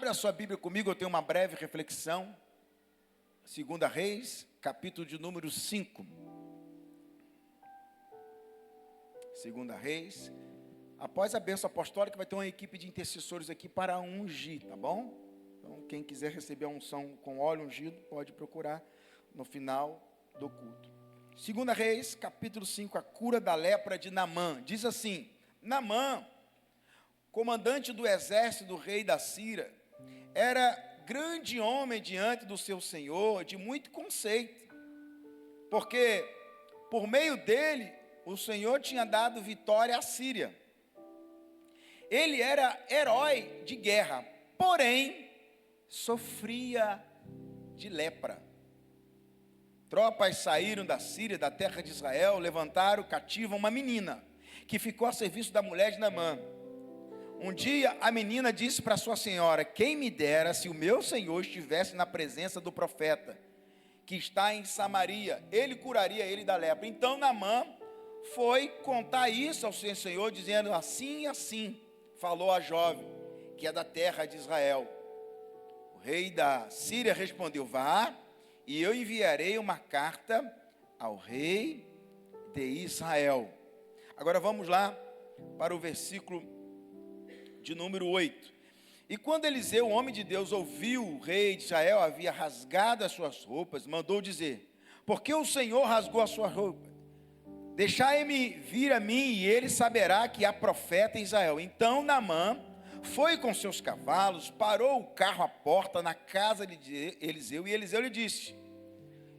Abra a sua Bíblia comigo, eu tenho uma breve reflexão. 2 Reis, capítulo de número 5. 2 Reis. Após a bênção apostólica, vai ter uma equipe de intercessores aqui para ungir, tá bom? Então, quem quiser receber a unção com óleo ungido, pode procurar no final do culto. 2 Reis, capítulo 5, a cura da lepra de Naamã. Diz assim: Naamã, comandante do exército do rei da Síria, era grande homem diante do seu senhor, de muito conceito, porque por meio dele o Senhor tinha dado vitória à Síria. Ele era herói de guerra, porém sofria de lepra. Tropas saíram da Síria, da terra de Israel, levantaram cativa uma menina, que ficou a serviço da mulher de Naamã. Um dia a menina disse para sua senhora: quem me dera se o meu senhor estivesse na presença do profeta, que está em Samaria, ele curaria ele da lepra. Então Naamã foi contar isso ao seu senhor, dizendo: assim e assim falou a jovem, que é da terra de Israel. O rei da Síria respondeu: vá, e eu enviarei uma carta ao rei de Israel. Agora vamos lá para o versículo de número 8. E quando Eliseu, o homem de Deus, ouviu o rei de Israel havia rasgado as suas roupas, mandou dizer: por que o Senhor rasgou a sua roupa? Deixai-me vir a mim, e ele saberá que há profeta em Israel. Então Naamã foi com seus cavalos, parou o carro à porta na casa de Eliseu, e Eliseu lhe disse,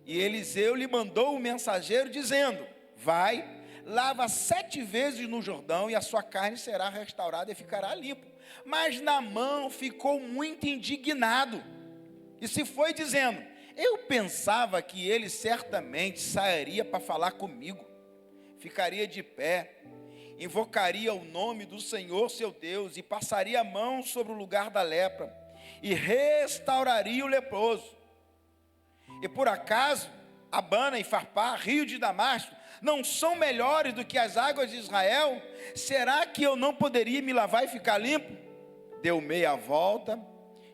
e Eliseu lhe mandou o mensageiro dizendo: vai, lava 7 vezes no Jordão, e a sua carne será restaurada e ficará limpo. Mas Naamã ficou muito indignado, e se foi dizendo: eu pensava que ele certamente sairia para falar comigo, ficaria de pé, invocaria o nome do Senhor seu Deus, e passaria a mão sobre o lugar da lepra, e restauraria o leproso. E por acaso, Abana e Farpá, rio de Damasco, não são melhores do que as águas de Israel? Será que eu não poderia me lavar e ficar limpo? Deu meia volta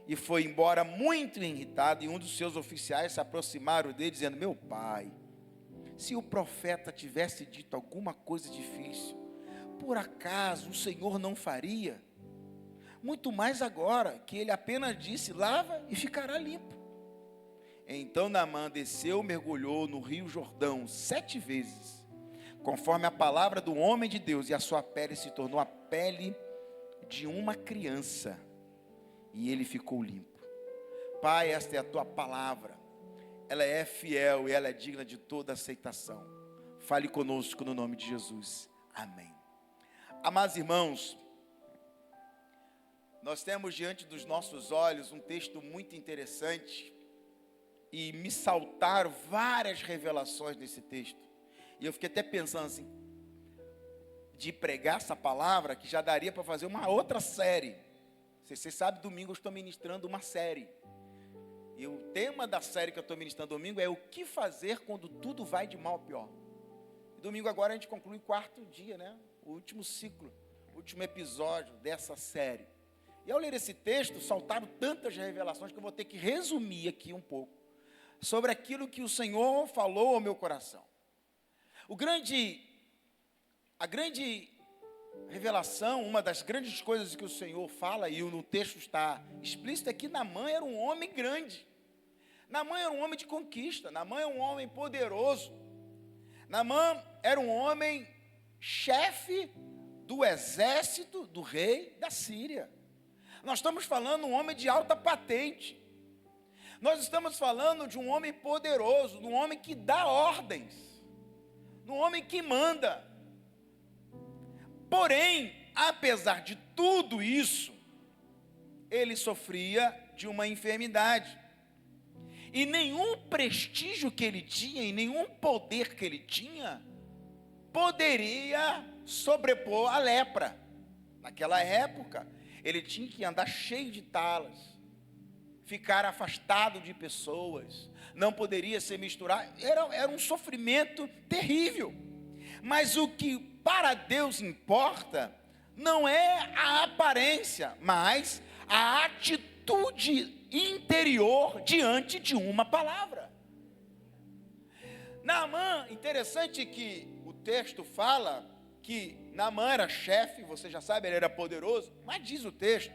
e foi embora muito irritado, e um dos seus oficiais se aproximaram dele, dizendo: meu pai, se o profeta tivesse dito alguma coisa difícil, por acaso o Senhor não faria? Muito mais agora que ele apenas disse: lava e ficará limpo. Então Naamã desceu, mergulhou no rio Jordão 7 vezes, conforme a palavra do homem de Deus, e a sua pele se tornou a pele de uma criança, e ele ficou limpo. Pai, esta é a tua palavra, ela é fiel e ela é digna de toda aceitação. Fale conosco no nome de Jesus, amém. Amados irmãos, nós temos diante dos nossos olhos um texto muito interessante, e me saltaram várias revelações nesse texto, e eu fiquei até pensando assim, de pregar essa palavra, que já daria para fazer uma outra série. Você sabe, domingo eu estou ministrando uma série, e o tema da série que eu estou ministrando domingo é o que fazer quando tudo vai de mal a pior. E domingo agora a gente conclui o 4º dia, né? O último ciclo, o último episódio dessa série. E ao ler esse texto, saltaram tantas revelações que eu vou ter que resumir aqui um pouco sobre aquilo que o Senhor falou ao meu coração. A grande revelação, uma das grandes coisas que o Senhor fala, e no texto está explícito, é que Naamã era um homem grande. Naamã era um homem de conquista. Naamã é um homem poderoso. Naamã era um homem chefe do exército do rei da Síria. Nós estamos falando de um homem de alta patente. Nós estamos falando de um homem poderoso, de um homem que dá ordens, de um homem que manda. Porém, apesar de tudo isso, ele sofria de uma enfermidade. E nenhum prestígio que ele tinha, e nenhum poder que ele tinha, poderia sobrepor a lepra. Naquela época, ele tinha que andar cheio de talas, ficar afastado de pessoas, não poderia se misturar, era um sofrimento terrível. Mas o que para Deus importa não é a aparência, mas a atitude atitude interior diante de uma palavra. Naamã, interessante que o texto fala que Naamã era chefe, você já sabe, ele era poderoso, mas diz o texto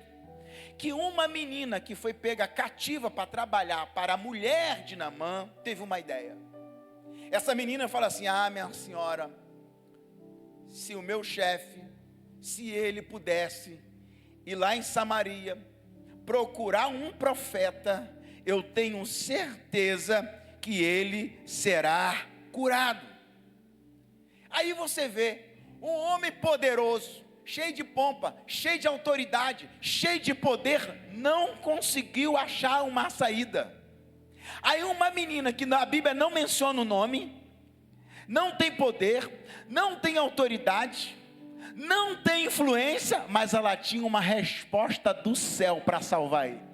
que uma menina que foi pega cativa para trabalhar para a mulher de Naamã, teve uma ideia. Essa menina fala assim: minha senhora, se o meu chefe, se ele pudesse ir lá em Samaria, procurar um profeta, eu tenho certeza que ele será curado. Aí você vê, um homem poderoso, cheio de pompa, cheio de autoridade, cheio de poder, não conseguiu achar uma saída. Aí uma menina que na Bíblia não menciona o nome, não tem poder, não tem autoridade, não tem influência, mas ela tinha uma resposta do céu para salvar ele.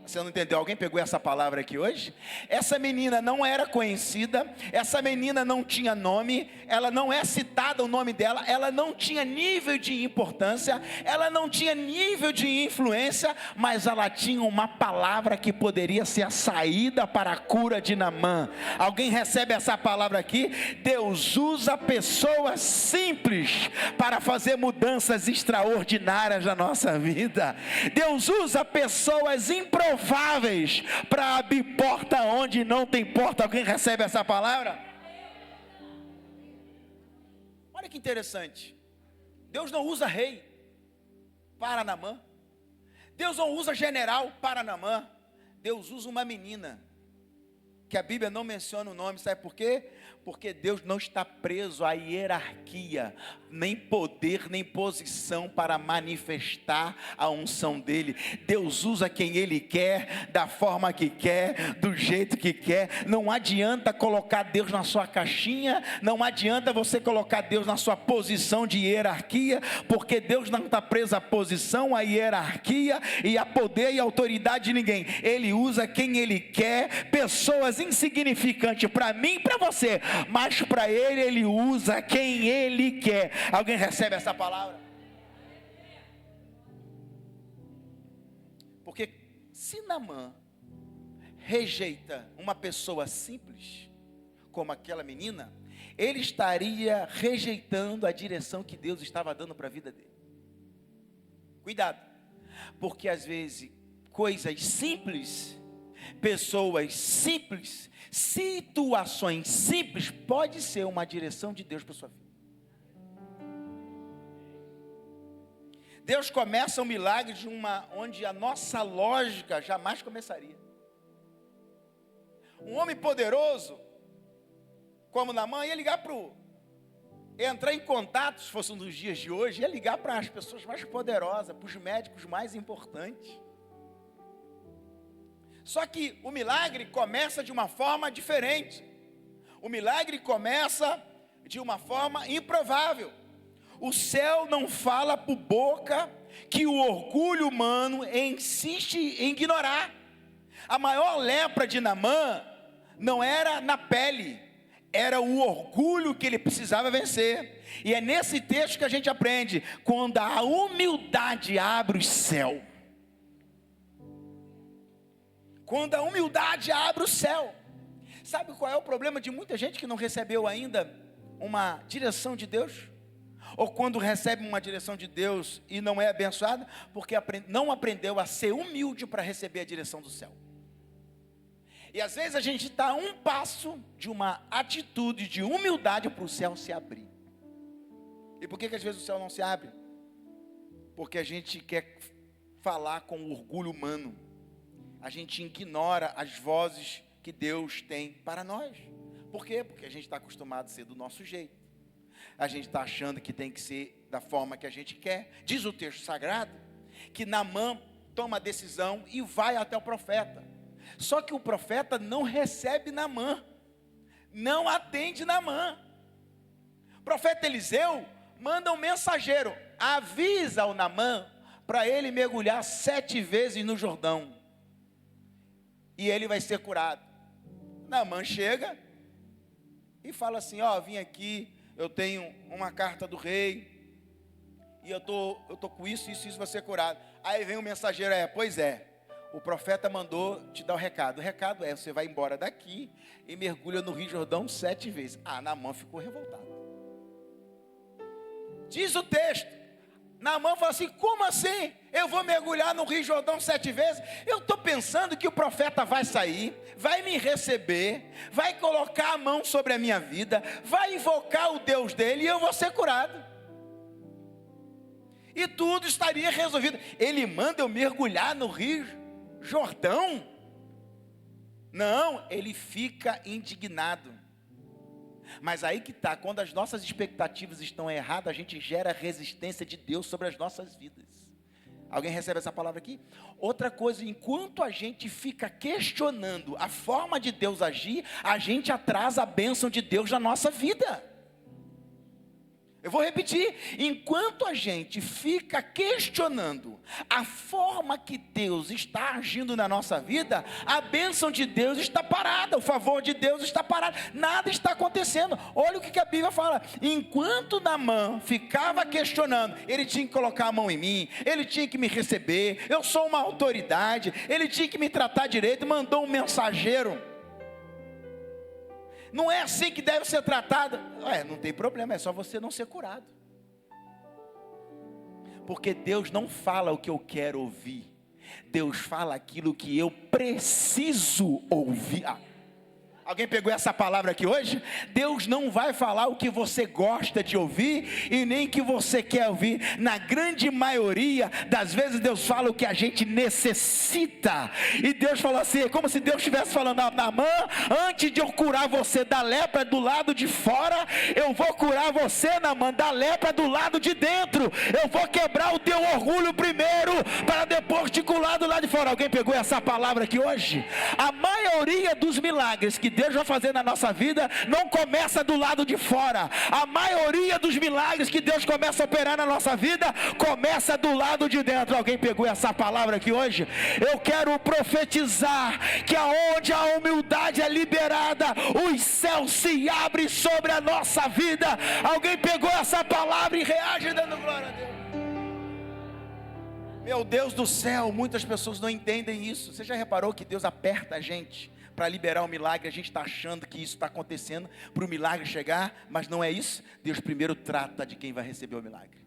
Você não entendeu? Alguém pegou essa palavra aqui hoje? Essa menina não era conhecida, essa menina não tinha nome, ela não é citada o nome dela, ela não tinha nível de importância, ela não tinha nível de influência, mas ela tinha uma palavra que poderia ser a saída para a cura de Naamã. Alguém recebe essa palavra aqui? Deus usa pessoas simples para fazer mudanças extraordinárias na nossa vida. Deus usa pessoas improváveis para abrir porta onde não tem porta. Alguém recebe essa palavra? Olha que interessante. Deus não usa rei para Naamã. Deus não usa general para Naamã. Deus usa uma menina que a Bíblia não menciona o nome. Sabe por quê? Porque Deus não está preso à hierarquia, nem poder, nem posição para manifestar a unção dele. Deus usa quem ele quer, da forma que quer, do jeito que quer. Não adianta colocar Deus na sua caixinha, não adianta você colocar Deus na sua posição de hierarquia, porque Deus não está preso à posição, à hierarquia e a poder e autoridade de ninguém. Ele usa quem ele quer, pessoas insignificantes para mim e para você, mas para ele usa quem ele quer. Alguém recebe essa palavra? Porque se Naamã rejeita uma pessoa simples, como aquela menina, ele estaria rejeitando a direção que Deus estava dando para a vida dele. Cuidado, porque às vezes coisas simples, pessoas simples, situações simples, pode ser uma direção de Deus para a sua vida. Deus começa um milagre onde a nossa lógica jamais começaria. Um homem poderoso, como Naamã, ia ligar entrar em contato, se fosse um dos dias de hoje, ia ligar para as pessoas mais poderosas, para os médicos mais importantes. Só que o milagre começa de uma forma diferente. O milagre começa de uma forma improvável. O céu não fala por boca que o orgulho humano insiste em ignorar. A maior lepra de Naamã não era na pele, era o orgulho que ele precisava vencer. E é nesse texto que a gente aprende, quando a humildade abre o céu. Quando a humildade abre o céu. Sabe qual é o problema de muita gente que não recebeu ainda uma direção de Deus? Ou quando recebe uma direção de Deus e não é abençoado? Porque não aprendeu a ser humilde para receber a direção do céu. E às vezes a gente está a um passo de uma atitude de humildade para o céu se abrir. E por que às vezes o céu não se abre? Porque a gente quer falar com o orgulho humano. A gente ignora as vozes que Deus tem para nós. Por quê? Porque a gente está acostumado a ser do nosso jeito. A gente está achando que tem que ser da forma que a gente quer. Diz o texto sagrado que Naamã toma a decisão e vai até o profeta. Só que o profeta não recebe Naamã, não atende Naamã. O profeta Eliseu manda um mensageiro, avisa ao Naamã para ele mergulhar 7 vezes no Jordão. E ele vai ser curado. Naamã chega e fala assim: vim aqui, eu tenho uma carta do rei, e eu tô com isso, vai ser curado. Aí vem o mensageiro, pois é, o profeta mandou te dar o recado. O recado é, você vai embora daqui e mergulha no Rio Jordão 7 vezes. Naamã ficou revoltado. Diz o texto, Naamã fala assim, como assim? Eu vou mergulhar no Rio Jordão 7 vezes? Eu estou pensando que o profeta vai sair, vai me receber, vai colocar a mão sobre a minha vida, vai invocar o Deus dele e eu vou ser curado. E tudo estaria resolvido. Ele manda eu mergulhar no Rio Jordão? Não, ele fica indignado. Mas aí que está, quando as nossas expectativas estão erradas, a gente gera resistência de Deus sobre as nossas vidas. Alguém recebe essa palavra aqui? Outra coisa, enquanto a gente fica questionando a forma de Deus agir, a gente atrasa a bênção de Deus na nossa vida. Eu vou repetir, enquanto a gente fica questionando a forma que Deus está agindo na nossa vida, a bênção de Deus está parada, o favor de Deus está parado, nada está acontecendo. Olha o que a Bíblia fala, enquanto Naamã ficava questionando, ele tinha que colocar a mão em mim, ele tinha que me receber, eu sou uma autoridade, ele tinha que me tratar direito, mandou um mensageiro. Não é assim que deve ser tratado. Não tem problema, é só você não ser curado. Porque Deus não fala o que eu quero ouvir. Deus fala aquilo que eu preciso ouvir. Alguém pegou essa palavra aqui hoje? Deus não vai falar o que você gosta de ouvir e nem o que você quer ouvir. Na grande maioria das vezes Deus fala o que a gente necessita. E Deus falou assim, é como se Deus estivesse falando, Naamã, antes de eu curar você da lepra do lado de fora, eu vou curar você, Naamã, da lepra do lado de dentro. Eu vou quebrar o teu orgulho primeiro, para depois te curar do lado de fora. Alguém pegou essa palavra aqui hoje? A maioria dos milagres que Deus vai fazer na nossa vida não começa do lado de fora. A maioria dos milagres que Deus começa a operar na nossa vida começa do lado de dentro. Alguém pegou essa palavra aqui hoje? Eu quero profetizar que aonde a humildade é liberada, os céus se abrem sobre a nossa vida. Alguém pegou essa palavra e reage dando glória a Deus. Meu Deus do céu, muitas pessoas não entendem isso. Você já reparou que Deus aperta a gente para liberar o milagre? A gente está achando que isso está acontecendo para o milagre chegar, mas não é isso. Deus primeiro trata de quem vai receber o milagre.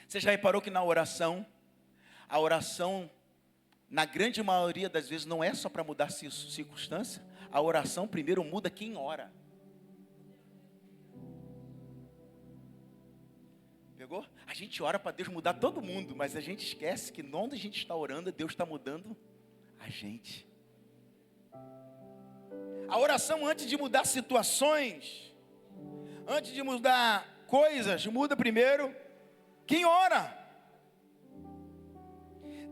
Você já reparou que na oração, a oração, na grande maioria das vezes, não é só para mudar circunstância. A oração primeiro muda quem ora. Pegou? A gente ora para Deus mudar todo mundo, mas a gente esquece que onde a gente está orando, Deus está mudando a gente. A oração, antes de mudar situações, antes de mudar coisas, muda primeiro quem ora.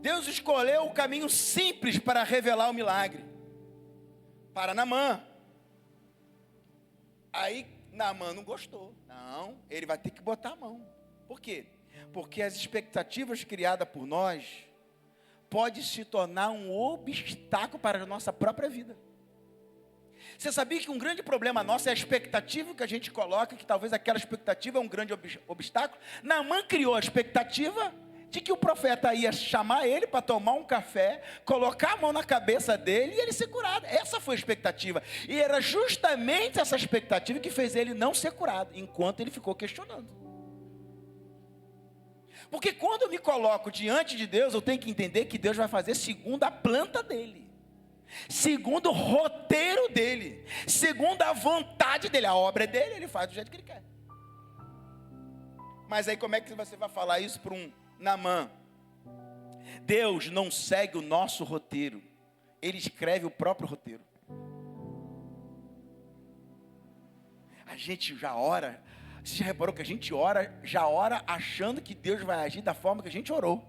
Deus escolheu o caminho simples para revelar o milagre para Naamã. Aí Naamã não gostou. Não, ele vai ter que botar a mão. Por quê? Porque as expectativas criadas por nós pode se tornar um obstáculo para a nossa própria vida. Você sabia que um grande problema nosso é a expectativa que a gente coloca, que talvez aquela expectativa é um grande obstáculo? Naamã criou a expectativa de que o profeta ia chamar ele para tomar um café, colocar a mão na cabeça dele e ele ser curado. Essa foi a expectativa. E era justamente essa expectativa que fez ele não ser curado, enquanto ele ficou questionando. Porque quando eu me coloco diante de Deus, eu tenho que entender que Deus vai fazer segundo a planta dele, segundo o roteiro dele, segundo a vontade dele. A obra é dele, ele faz do jeito que ele quer. Mas aí como é que você vai falar isso para um Naamã? Deus não segue o nosso roteiro, Ele escreve o próprio roteiro. A gente já ora. Você já reparou que a gente já ora achando que Deus vai agir da forma que a gente orou.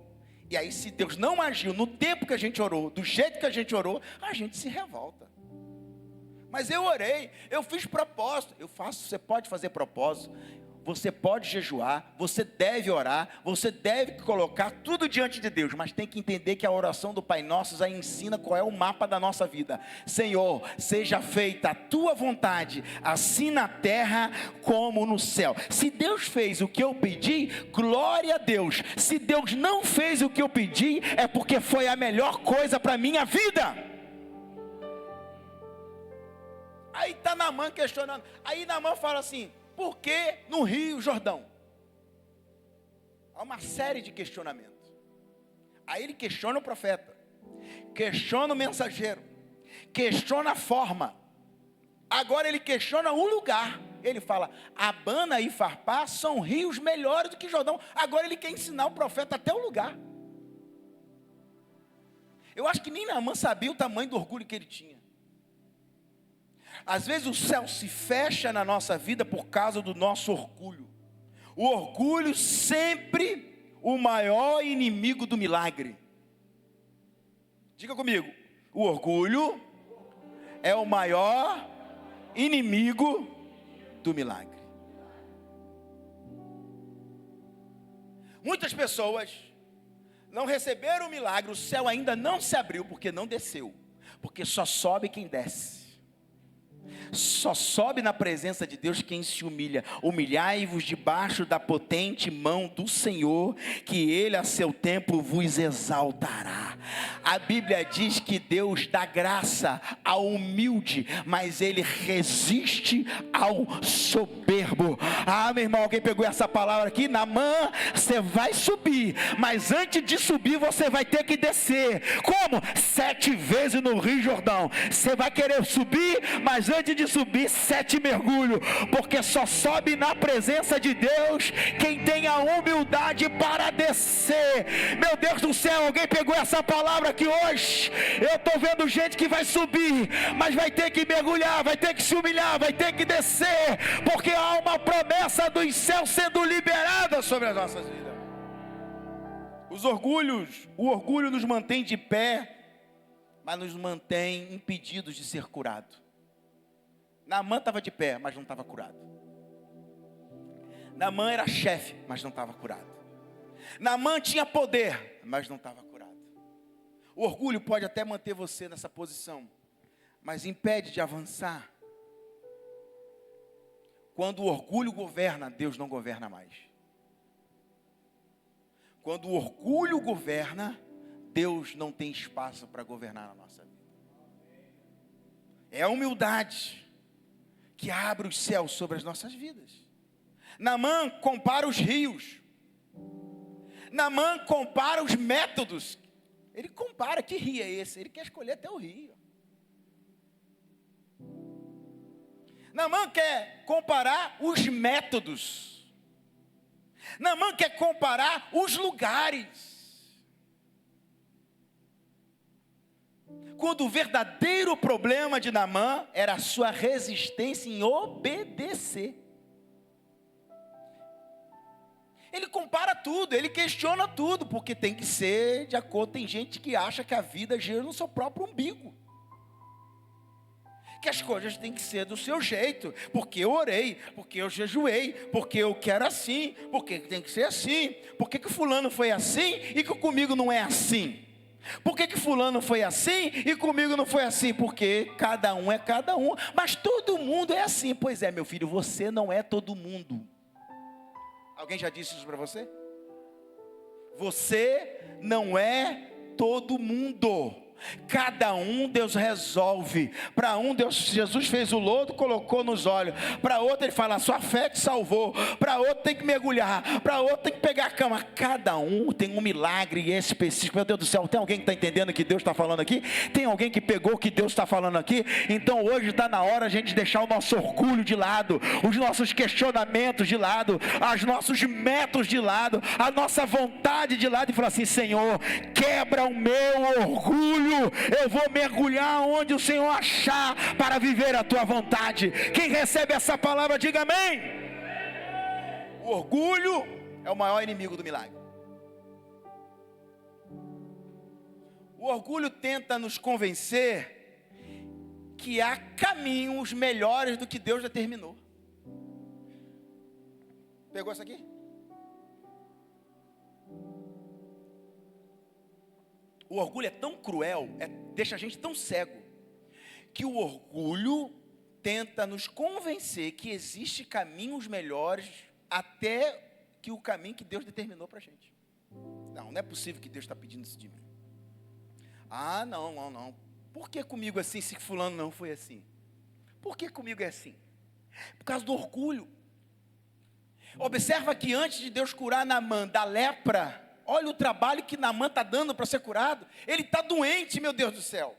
E aí se Deus não agiu no tempo que a gente orou, do jeito que a gente orou, a gente se revolta. Mas eu orei, eu fiz propósito. Eu faço, você pode fazer propósito. você pode jejuar, você deve orar, você deve colocar tudo diante de Deus, mas tem que entender que a oração do Pai Nosso já ensina qual é o mapa da nossa vida. Senhor, seja feita a tua vontade, assim na terra como no céu. Se Deus fez o que eu pedi, glória a Deus. Se Deus não fez o que eu pedi, é porque foi a melhor coisa para a minha vida. Aí está Naamã questionando. Aí Naamã fala assim: por que no Rio Jordão? Há uma série de questionamentos. Aí ele questiona o profeta, questiona o mensageiro, questiona a forma. Agora ele questiona o lugar. Ele fala: Abana e Farpá são rios melhores do que Jordão. Agora ele quer ensinar o profeta até o lugar. Eu acho que nem Naamã sabia o tamanho do orgulho que ele tinha. Às vezes o céu se fecha na nossa vida por causa do nosso orgulho. O orgulho sempre o maior inimigo do milagre. Diga comigo: o orgulho é o maior inimigo do milagre. Muitas pessoas não receberam o milagre, o céu ainda não se abriu porque não desceu, porque só sobe quem desce. Só sobe na presença de Deus quem se humilha. Humilhai-vos debaixo da potente mão do Senhor, que Ele a seu tempo vos exaltará. A Bíblia diz que Deus dá graça ao humilde, mas Ele resiste ao soberbo. Ah, meu irmão, alguém pegou essa palavra aqui? Naamã, você vai subir, mas antes de subir você vai ter que descer. Como? 7 vezes no Rio Jordão. Você vai querer subir, mas antes de subir, 7 mergulhos, porque só sobe na presença de Deus quem tem a humildade para descer. Meu Deus do céu, alguém pegou essa palavra aqui hoje? Eu estou vendo gente que vai subir, mas vai ter que mergulhar, vai ter que se humilhar, vai ter que descer, porque há uma promessa dos céus sendo liberada sobre as nossas vidas. O orgulho nos mantém de pé, mas nos mantém impedidos de ser curado. Naamã estava de pé, mas não estava curado. Naamã era chefe, mas não estava curado. Naamã tinha poder, mas não estava curado. O orgulho pode até manter você nessa posição, mas impede de avançar. Quando o orgulho governa, Deus não governa mais. Quando o orgulho governa, Deus não tem espaço para governar na nossa vida. É a humildade que abre os céus sobre as nossas vidas. Naamã compara os rios. Naamã compara os métodos. Ele compara, que rio é esse? Ele quer escolher até o rio. Naamã quer comparar os métodos. Naamã quer comparar os lugares. Quando o verdadeiro problema de Naamã era a sua resistência em obedecer. Ele compara tudo, ele questiona tudo, porque tem que ser de acordo. Tem gente que acha que a vida gira no seu próprio umbigo, que as coisas têm que ser do seu jeito, porque eu orei, porque eu jejuei, porque eu quero assim, porque tem que ser assim. Por que fulano foi assim e que comigo não é assim? Por que fulano foi assim e comigo não foi assim? Porque cada um é cada um, mas todo mundo é assim. Pois é, meu filho, você não é todo mundo. Alguém já disse isso para você? Você não é todo mundo. Cada um Deus resolve. Para um Deus, Jesus fez o lodo, colocou nos olhos. Para outro ele fala, sua fé te salvou. Para outro tem que mergulhar. Para outro tem que pegar a cama. Cada um tem um milagre específico. Meu Deus do céu, tem alguém que está entendendo o que Deus está falando aqui? Tem alguém que pegou o que Deus está falando aqui? Então hoje está na hora a gente deixar o nosso orgulho de lado, os nossos questionamentos de lado, os nossos métodos de lado, a nossa vontade de lado, e falar assim: Senhor, quebra o meu orgulho. Eu vou mergulhar onde o Senhor achar para viver a tua vontade. Quem recebe essa palavra, diga amém. O orgulho é o maior inimigo do milagre. O orgulho tenta nos convencer que há caminhos melhores do que Deus determinou. Pegou essa aqui? O orgulho é tão cruel, deixa a gente tão cego, que o orgulho tenta nos convencer que existem caminhos melhores até que o caminho que Deus determinou para a gente. Não é possível que Deus está pedindo isso de mim. Ah, não. Por que comigo é assim, se fulano não foi assim? Por que comigo é assim? Por causa do orgulho. Observa que antes de Deus curar Naamã da lepra, olha o trabalho que Naamã está dando para ser curado. Ele está doente, meu Deus do céu.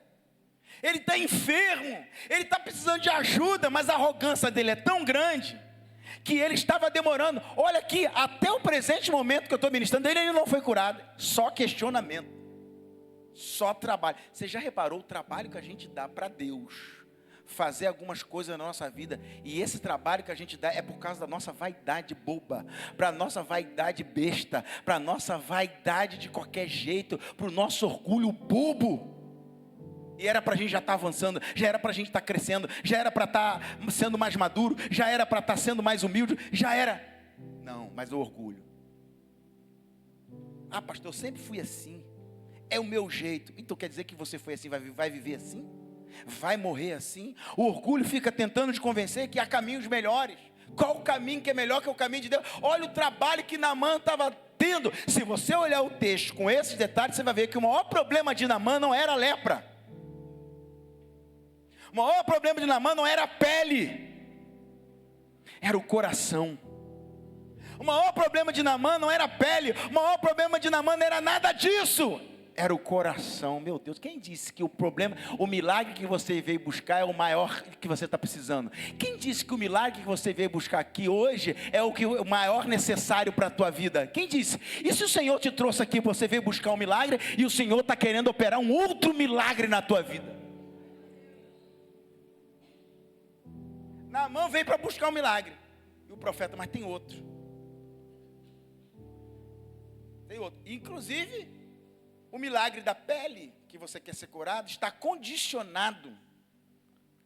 Ele está enfermo, ele está precisando de ajuda, mas a arrogância dele é tão grande, que ele estava demorando. Olha aqui, até o presente momento que eu estou ministrando, ele ainda não foi curado. Só questionamento, só trabalho. Você já reparou o trabalho que a gente dá para Deus fazer algumas coisas na nossa vida, e esse trabalho que a gente dá é por causa da nossa vaidade boba, para a nossa vaidade besta, para a nossa vaidade de qualquer jeito, para o nosso orgulho bobo. E era para a gente já estar avançando, já era para a gente estar crescendo, já era para estar sendo mais maduro, já era para estar sendo mais humilde, já era. Não, mas o orgulho. Ah, pastor, eu sempre fui assim, é o meu jeito. Então quer dizer que você foi assim, vai viver assim? Vai morrer assim? O orgulho fica tentando te convencer que há caminhos melhores. Qual o caminho que é melhor que o caminho de Deus? Olha o trabalho que Naamã estava tendo. Se você olhar o texto com esses detalhes, você vai ver que o maior problema de Naamã não era a lepra. O maior problema de Naamã não era a pele, era o coração. O maior problema de Naamã não era a pele, o maior problema de Naamã não era nada disso, era o coração. Meu Deus, quem disse que o milagre que você veio buscar é o maior que você está precisando? Quem disse que o milagre que você veio buscar aqui hoje é o maior necessário para a tua vida? Quem disse? E se o Senhor te trouxe aqui, você veio buscar um milagre, e o Senhor está querendo operar um outro milagre na tua vida? Naamã veio para buscar um milagre, e o profeta, mas tem outro. Tem outro. Inclusive, o milagre da pele que você quer ser curado está condicionado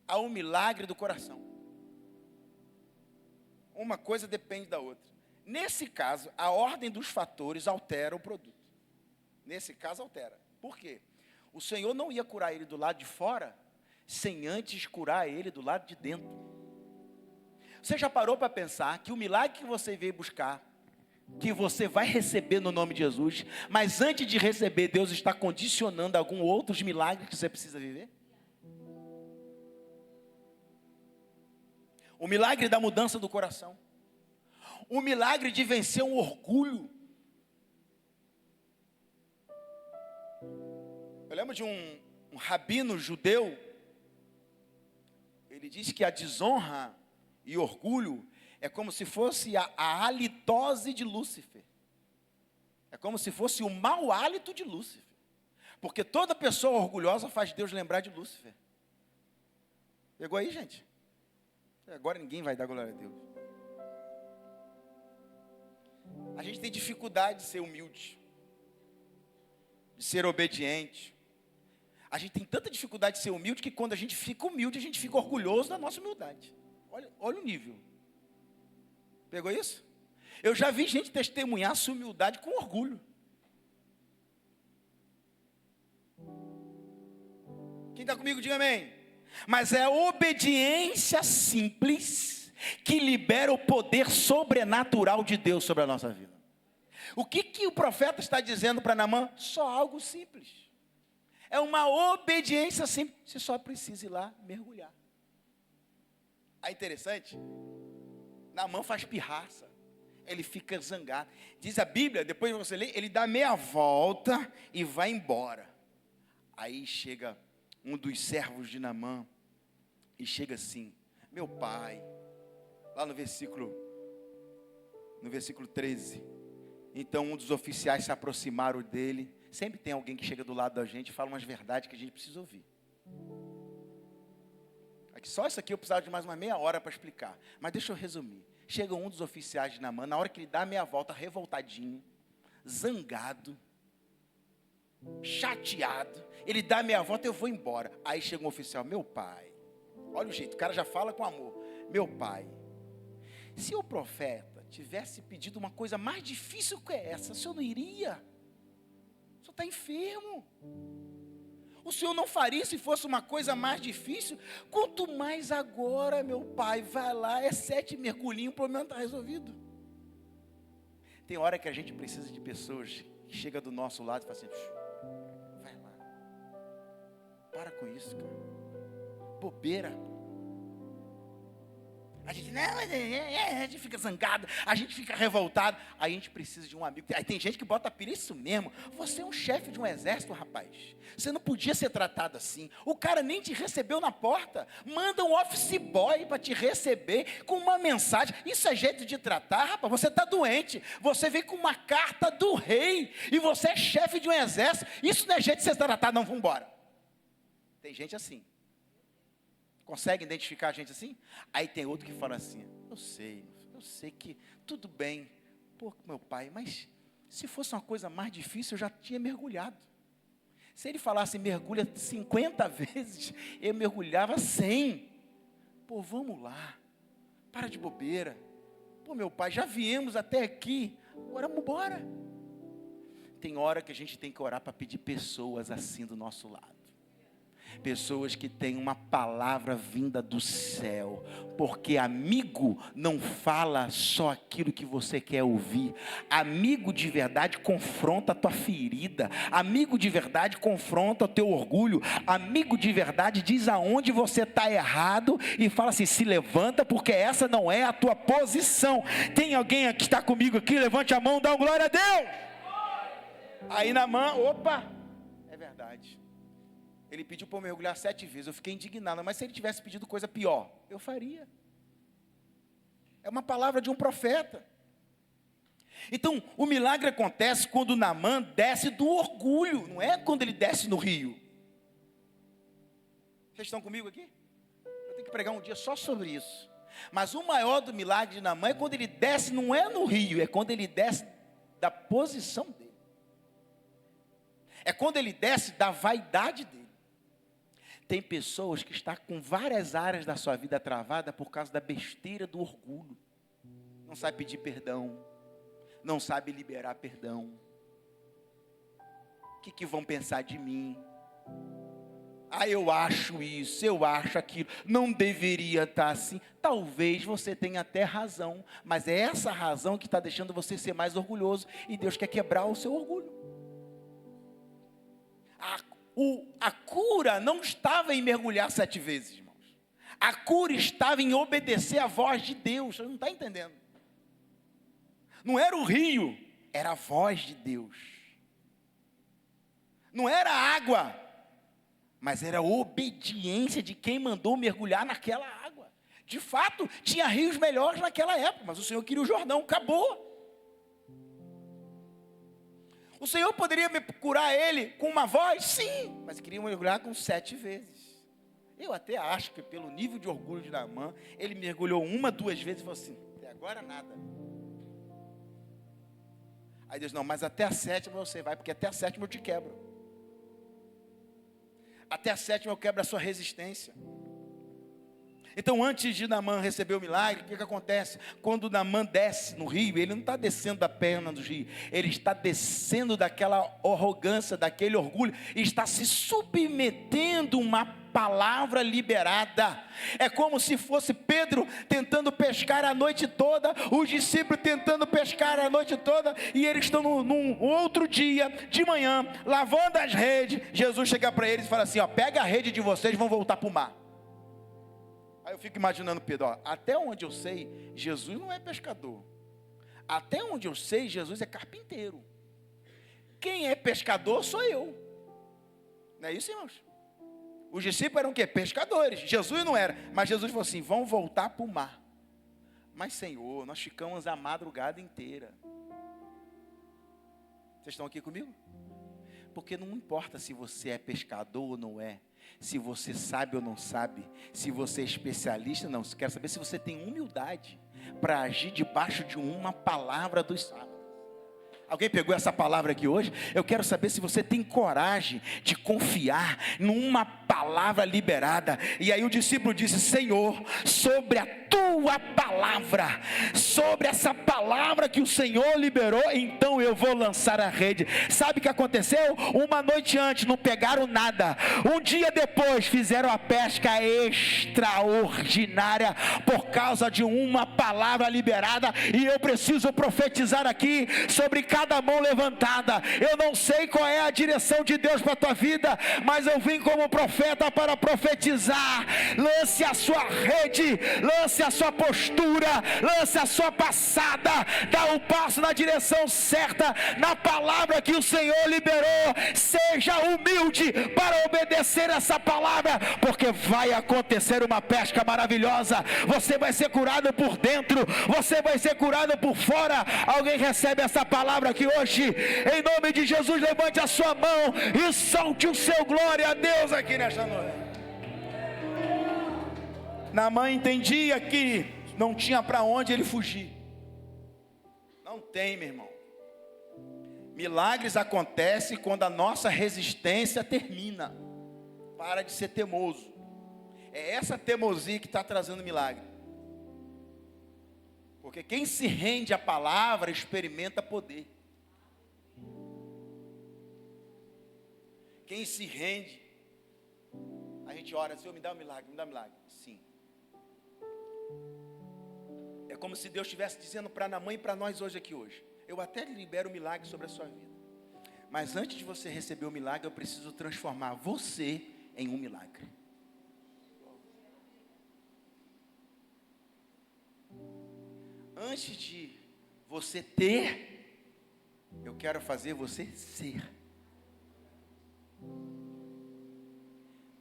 ao milagre do coração. Uma coisa depende da outra. Nesse caso, a ordem dos fatores altera o produto. Nesse caso, altera. Por quê? O Senhor não ia curar ele do lado de fora, sem antes curar ele do lado de dentro. Você já parou para pensar que o milagre que você veio buscar, que você vai receber no nome de Jesus, mas antes de receber, Deus está condicionando alguns outros milagres que você precisa viver? O milagre da mudança do coração, o milagre de vencer um orgulho. Eu lembro de um rabino judeu, ele disse que a desonra e orgulho é como se fosse a halitose de Lúcifer. É como se fosse o mau hálito de Lúcifer. Porque toda pessoa orgulhosa faz Deus lembrar de Lúcifer. Pegou aí, gente? Agora ninguém vai dar glória a Deus. A gente tem dificuldade de ser humilde, de ser obediente. A gente tem tanta dificuldade de ser humilde que quando a gente fica humilde, a gente fica orgulhoso da nossa humildade. Olha o nível. Pegou isso? Eu já vi gente testemunhar sua humildade com orgulho. Quem está comigo, diga amém. Mas é a obediência simples que libera o poder sobrenatural de Deus sobre a nossa vida. O que o profeta está dizendo para Naamã? Só algo simples. É uma obediência simples. Você só precisa ir lá mergulhar. É interessante. Naamã faz pirraça, ele fica zangado. Diz a Bíblia, depois você lê, ele dá meia volta e vai embora. Aí chega um dos servos de Naamã e chega assim: meu pai, lá no versículo 13. Então um dos oficiais se aproximaram dele. Sempre tem alguém que chega do lado da gente e fala umas verdades que a gente precisa ouvir. Só isso aqui eu precisava de mais uma meia hora para explicar. Mas deixa eu resumir. Chega um dos oficiais de Naamã, na hora que ele dá a meia volta, revoltadinho, zangado, chateado. Ele dá a meia volta, eu vou embora. Aí chega um oficial: meu pai, olha o jeito, o cara já fala com amor. Meu pai, se o profeta tivesse pedido uma coisa mais difícil que essa, o senhor não iria? O senhor está enfermo. O senhor não faria se fosse uma coisa mais difícil? Quanto mais agora, meu pai, vai lá, é 7 mergulhinhos, o problema está resolvido. Tem hora que a gente precisa de pessoas que chegam do nosso lado e falam assim, vai lá, para com isso, cara, bobeira. A gente, não, a gente fica zangado, a gente fica revoltado, a gente precisa de um amigo. Aí tem gente que bota a pilha, isso mesmo, você é um chefe de um exército, rapaz, você não podia ser tratado assim, o cara nem te recebeu na porta, manda um office boy para te receber com uma mensagem, isso é jeito de tratar, rapaz, você está doente, você vem com uma carta do rei, e você é chefe de um exército, isso não é jeito de ser tratado, não, vamos embora. Tem gente assim. Consegue identificar a gente assim? Aí tem outro que fala assim, eu sei que tudo bem, pô, meu pai, mas se fosse uma coisa mais difícil, eu já tinha mergulhado. Se ele falasse mergulha 50 vezes, eu mergulhava 100. Pô, vamos lá, para de bobeira. Pô, meu pai, já viemos até aqui, agora vamos embora. Tem hora que a gente tem que orar para pedir pessoas assim do nosso lado. Pessoas que têm uma palavra vinda do céu, porque amigo não fala só aquilo que você quer ouvir, amigo de verdade confronta a tua ferida, amigo de verdade confronta o teu orgulho, amigo de verdade diz aonde você está errado e fala assim, se levanta porque essa não é a tua posição. Tem alguém aqui que está comigo aqui? Levante a mão, dá uma glória a Deus. Aí Naamã, opa, é verdade. Ele pediu para eu mergulhar 7 vezes, eu fiquei indignado, mas se ele tivesse pedido coisa pior, eu faria. É uma palavra de um profeta. Então, o milagre acontece quando Naamã desce do orgulho, não é quando ele desce no rio. Vocês estão comigo aqui? Eu tenho que pregar um dia só sobre isso. Mas o maior do milagre de Naamã é quando ele desce, não é no rio, é quando ele desce da posição dele. É quando ele desce da vaidade dele. Tem pessoas que estão com várias áreas da sua vida travada por causa da besteira do orgulho. Não sabe pedir perdão. Não sabe liberar perdão. O que vão pensar de mim? Ah, eu acho isso, eu acho aquilo. Não deveria estar assim. Talvez você tenha até razão. Mas é essa razão que está deixando você ser mais orgulhoso. E Deus quer quebrar o seu orgulho. A cura não estava em mergulhar 7 vezes, irmãos. A cura estava em obedecer à voz de Deus. Você não está entendendo? Não era o rio, era a voz de Deus. Não era a água, mas era a obediência de quem mandou mergulhar naquela água. De fato, tinha rios melhores naquela época, mas o Senhor queria o Jordão, acabou. O Senhor poderia me curar ele com uma voz? Sim, mas queria mergulhar com 7 vezes. Eu até acho que pelo nível de orgulho de Naamã, ele mergulhou 1, 2 vezes e falou assim, até agora nada. Aí Deus, não, mas até a 7ª você vai, porque até a 7ª eu te quebro. Até a 7ª eu quebro a sua resistência. Então, antes de Naamã receber o milagre, o que acontece? Quando Naamã desce no rio, ele não está descendo da perna do rio, ele está descendo daquela arrogância, daquele orgulho, e está se submetendo a uma palavra liberada. É como se fosse Pedro tentando pescar a noite toda, os discípulos tentando pescar a noite toda, e eles estão num outro dia, de manhã, lavando as redes. Jesus chega para eles e fala assim, ó, pega a rede de vocês e vão voltar para o mar. Aí eu fico imaginando Pedro, ó, até onde eu sei, Jesus não é pescador. Até onde eu sei, Jesus é carpinteiro. Quem é pescador sou eu. Não é isso, irmãos? Os discípulos eram o quê? Pescadores. Jesus não era. Mas Jesus falou assim, vão voltar para o mar. Mas Senhor, nós ficamos a madrugada inteira. Vocês estão aqui comigo? Porque não importa se você é pescador ou não é. Se você sabe ou não sabe, se você é especialista ou não, você quer saber se você tem humildade para agir debaixo de uma palavra dos sábios. Alguém pegou essa palavra aqui hoje? Eu quero saber se você tem coragem de confiar numa palavra liberada. E aí o discípulo disse: Senhor, sobre a tua palavra, sobre essa palavra que o Senhor liberou, então eu vou lançar a rede. Sabe o que aconteceu? Uma noite antes não pegaram nada, um dia depois fizeram a pesca extraordinária, por causa de uma palavra liberada. E eu preciso profetizar aqui sobre cada mão levantada. Eu não sei qual é a direção de Deus para a tua vida, mas eu vim como profeta para profetizar. Lance a sua rede, lance a sua postura, lance a sua passada, dá um passo na direção certa, na palavra que o Senhor liberou. Seja humilde para obedecer essa palavra, porque vai acontecer uma pesca maravilhosa. Você vai ser curado por dentro, você vai ser curado por fora. Alguém recebe essa palavra aqui hoje? Em nome de Jesus, levante a sua mão e solte o seu glória a Deus aqui nesta noite. Naamã entendia que não tinha para onde ele fugir. Não tem, meu irmão. Milagres acontecem quando a nossa resistência termina. Para de ser teimoso. É essa teimosia que está trazendo milagre. Porque quem se rende à palavra experimenta poder. Quem se rende, a gente ora: Senhor, me dá um milagre, me dá um milagre. Sim. É como se Deus estivesse dizendo para Naamã e para nós hoje: eu até libero um milagre sobre a sua vida, mas antes de você receber o milagre, eu preciso transformar você em um milagre. Antes de você ter, eu quero fazer você ser.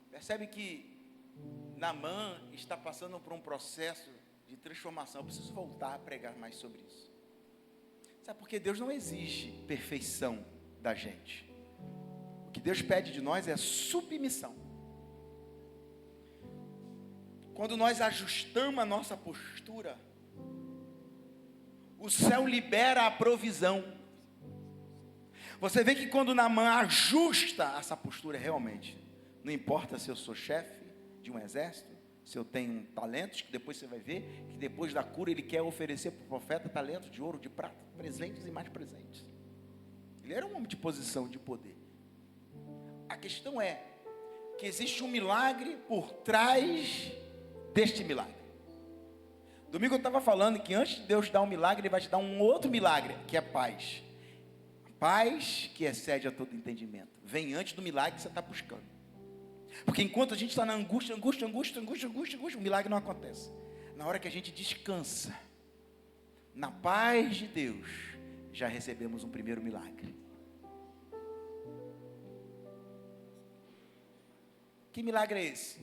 Percebe que Naamã está passando por um processo de transformação. Eu preciso voltar a pregar mais sobre isso. Sabe por quê? Deus não exige perfeição da gente. O que Deus pede de nós é submissão. Quando nós ajustamos a nossa postura, o céu libera a provisão. Você vê que quando Naamã ajusta essa postura realmente, não importa se eu sou chefe de um exército, se eu tenho talentos, que depois você vai ver, que depois da cura ele quer oferecer para o profeta talentos de ouro, de prata, presentes e mais presentes. Ele era um homem de posição, de poder. A questão é que existe um milagre por trás deste milagre. Domingo eu estava falando que antes de Deus dar um milagre, Ele vai te dar um outro milagre, que é paz. Paz que excede a todo entendimento. Vem antes do milagre que você está buscando. Porque enquanto a gente está na angústia, o milagre não acontece. Na hora que a gente descansa, na paz de Deus, já recebemos um primeiro milagre. Que milagre é esse?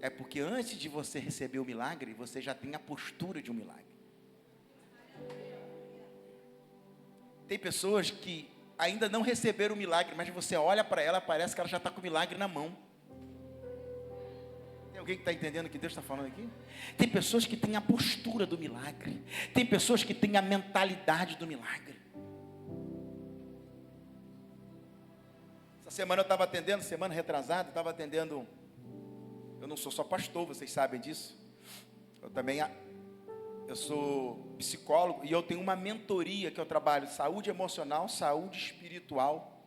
É porque antes de você receber o milagre, você já tem a postura de um milagre. Tem pessoas que ainda não receberam o milagre, mas você olha para ela, parece que ela já está com o milagre na mão. Tem alguém que está entendendo o que Deus está falando aqui? Tem pessoas que têm a postura do milagre. Tem pessoas que têm a mentalidade do milagre. Essa semana eu estava atendendo, semana retrasada, eu estava atendendo. Eu não sou só pastor, vocês sabem disso. Eu sou psicólogo e eu tenho uma mentoria que eu trabalho saúde emocional, saúde espiritual.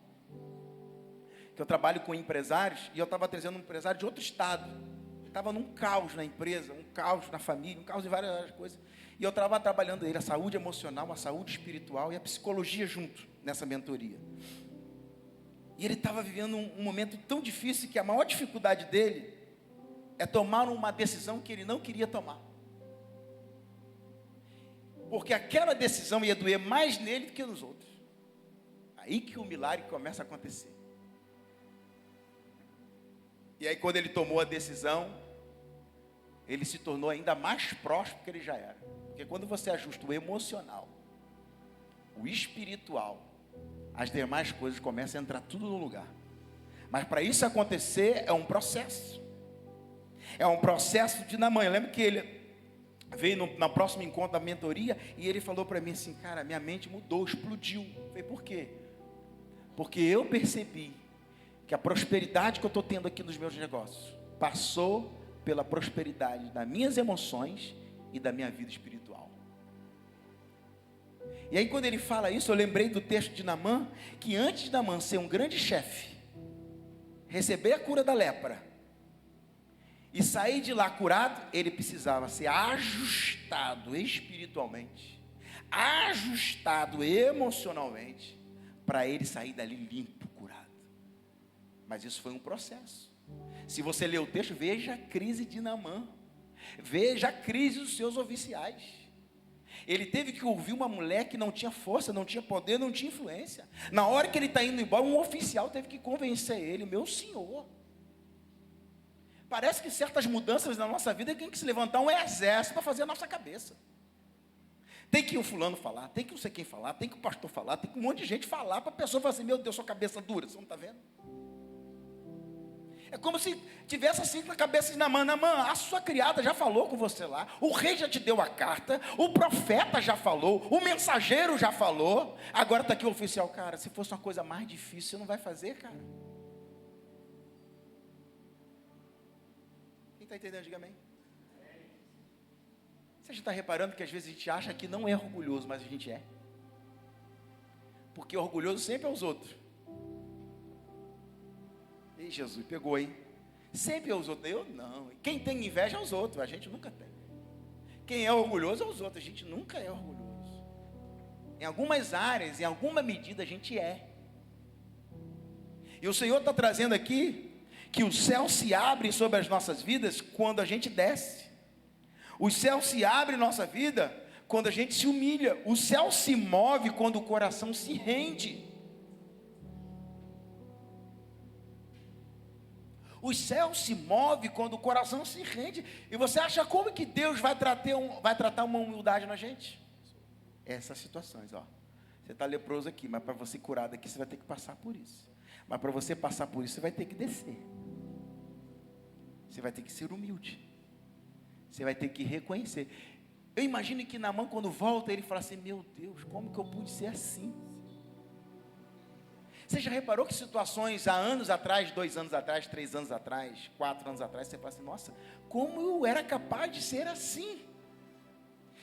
Que eu trabalho com empresários e eu estava trazendo um empresário de outro estado. Estava num caos na empresa, um caos na família, um caos em várias coisas. E eu estava trabalhando ele a saúde emocional, a saúde espiritual e a psicologia junto nessa mentoria. E ele estava vivendo um momento tão difícil que a maior dificuldade dele é tomar uma decisão que ele não queria tomar. Porque aquela decisão ia doer mais nele do que nos outros. Aí que o milagre começa a acontecer. E aí quando ele tomou a decisão, ele se tornou ainda mais próspero do que ele já era. Porque quando você ajusta o emocional, o espiritual, as demais coisas começam a entrar tudo no lugar. Mas para isso acontecer é um processo. É um processo de Naamã. Eu lembro que ele, veio na próximo encontro da mentoria, e ele falou para mim assim, cara, minha mente mudou, explodiu. Eu falei, por quê? Porque eu percebi que a prosperidade que eu estou tendo aqui nos meus negócios, passou pela prosperidade das minhas emoções e da minha vida espiritual. E aí quando ele fala isso, eu lembrei do texto de Naamã, que antes de Naamã ser um grande chefe, receber a cura da lepra, e sair de lá curado, ele precisava ser ajustado espiritualmente, ajustado emocionalmente, para ele sair dali limpo, curado. Mas isso foi um processo. Se você ler o texto, veja a crise de Naamã, veja a crise dos seus oficiais. Ele teve que ouvir uma mulher que não tinha força, não tinha poder, não tinha influência. Na hora que ele está indo embora, um oficial teve que convencer ele, meu senhor. Parece que certas mudanças na nossa vida tem que se levantar um exército para fazer a nossa cabeça. Tem que o fulano falar, tem que não sei quem falar, tem que o pastor falar, tem que um monte de gente falar para a pessoa falar assim, meu Deus, sua cabeça dura, você não está vendo? É como se tivesse assim na cabeça de Naamã, Naamã, a sua criada já falou com você lá, o rei já te deu a carta, o profeta já falou, o mensageiro já falou, agora está aqui o oficial, cara, se fosse uma coisa mais difícil, você não vai fazer, cara. Quem está entendendo, diga amém. Você já está reparando que às vezes a gente acha que não é orgulhoso, mas a gente é. Porque orgulhoso sempre é os outros. Ei, Jesus, pegou aí. Sempre é os outros. Eu não. Quem tem inveja é os outros, a gente nunca tem. Quem é orgulhoso é os outros, a gente nunca é orgulhoso. Em algumas áreas, em alguma medida, a gente é. E o Senhor está trazendo aqui que o céu se abre sobre as nossas vidas quando a gente desce. O céu se abre em nossa vida quando a gente se humilha. O céu se move quando o coração se rende. O céu se move quando o coração se rende. E você acha como que Deus vai tratar uma humildade na gente? Essas situações, ó. Você está leproso aqui, mas para você curar daqui, você vai ter que passar por isso. Mas para você passar por isso, você vai ter que descer. Você vai ter que ser humilde. Você vai ter que reconhecer. Eu imagino que Naamã, quando volta, ele fala assim, meu Deus, como que eu pude ser assim? Você já reparou que situações há anos atrás, 2 anos atrás, 3 anos atrás, 4 anos atrás, você fala assim, nossa, como eu era capaz de ser assim?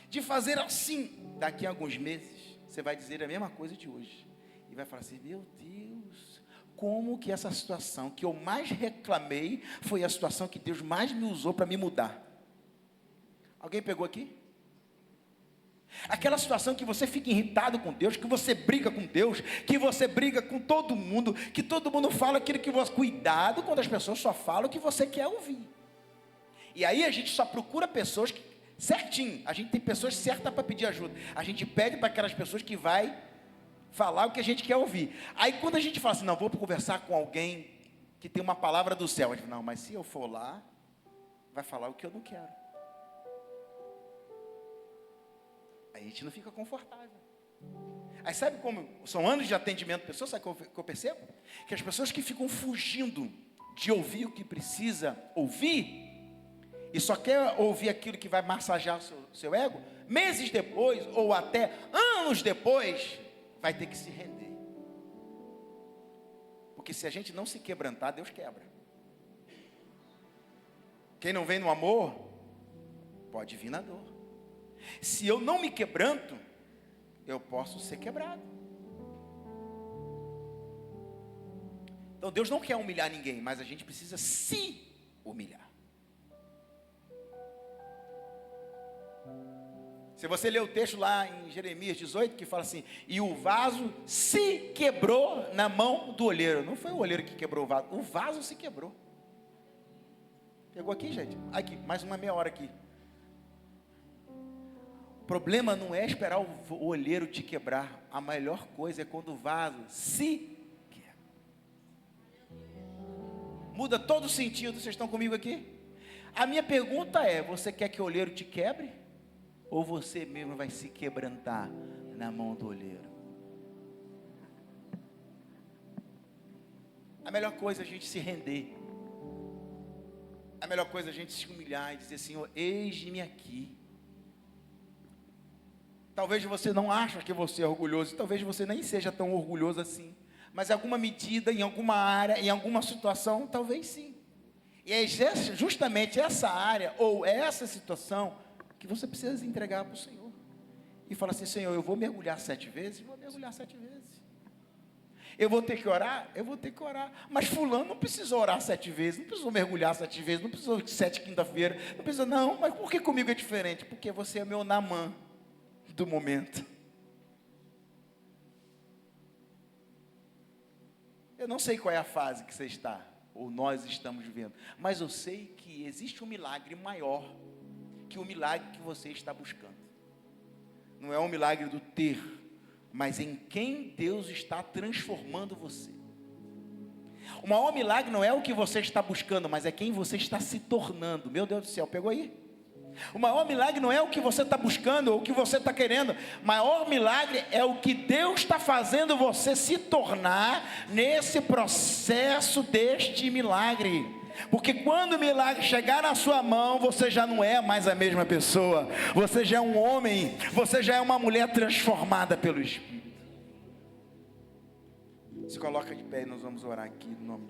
De fazer assim. Daqui a alguns meses, você vai dizer a mesma coisa de hoje. E vai falar assim, meu Deus, como que essa situação que eu mais reclamei, foi a situação que Deus mais me usou para me mudar. Alguém pegou aqui? Aquela situação que você fica irritado com Deus, que você briga com Deus, que você briga com todo mundo, que todo mundo fala aquilo que você... Cuidado quando as pessoas só falam o que você quer ouvir. E aí a gente só procura pessoas que... certinho, a gente tem pessoas certas para pedir ajuda. A gente pede para aquelas pessoas que vai falar o que a gente quer ouvir. Aí quando a gente fala assim, não, vou conversar com alguém que tem uma palavra do céu. A gente fala, não, mas se eu for lá, vai falar o que eu não quero. Aí a gente não fica confortável. Aí sabe como são anos de atendimento de pessoas, sabe o que eu percebo? Que as pessoas que ficam fugindo de ouvir o que precisa ouvir, e só quer ouvir aquilo que vai massagear o seu ego, meses depois, ou até anos depois, vai ter que se render. Porque se a gente não se quebrantar, Deus quebra. Quem não vem no amor, pode vir na dor. Se eu não me quebranto, eu posso ser quebrado. Então Deus não quer humilhar ninguém, mas a gente precisa se humilhar. Se você ler o texto lá em Jeremias 18, que fala assim, e o vaso se quebrou na mão do olheiro. Não foi o olheiro que quebrou o vaso se quebrou. Pegou aqui, gente? Aqui, mais uma meia hora aqui. O problema não é esperar o olheiro te quebrar. A melhor coisa é quando o vaso se quebra. Muda todo o sentido. Vocês estão comigo aqui? A minha pergunta é, você quer que o olheiro te quebre? Ou você mesmo vai se quebrantar na mão do olheiro? A melhor coisa é a gente se render. A melhor coisa é a gente se humilhar e dizer, Senhor, eis-me aqui. Talvez você não ache que você é orgulhoso, talvez você nem seja tão orgulhoso assim. Mas em alguma medida, em alguma área, em alguma situação, talvez sim. E é justamente essa área, ou essa situação, que você precisa entregar para o Senhor. E falar assim: Senhor, eu vou mergulhar 7 vezes? Vou mergulhar 7 vezes. Eu vou ter que orar? Eu vou ter que orar. Mas fulano não precisa orar 7 vezes, não precisou mergulhar 7 vezes, não precisou de 7 quinta-feira, não precisa, não. Mas por que comigo é diferente? Porque você é meu Naamã do momento. Eu não sei qual é a fase que você está, ou nós estamos vivendo, mas eu sei que existe um milagre maior que o milagre que você está buscando. Não é um milagre do ter, mas em quem Deus está transformando você. O maior milagre não é o que você está buscando, mas é quem você está se tornando. Meu Deus do céu, pegou aí? O maior milagre não é o que você está buscando ou o que você está querendo. O maior milagre é o que Deus está fazendo você se tornar nesse processo deste milagre. Porque quando o milagre chegar na sua mão, você já não é mais a mesma pessoa. Você já é um homem, você já é uma mulher transformada pelo Espírito. Se coloca de pé e nós vamos orar aqui no nome de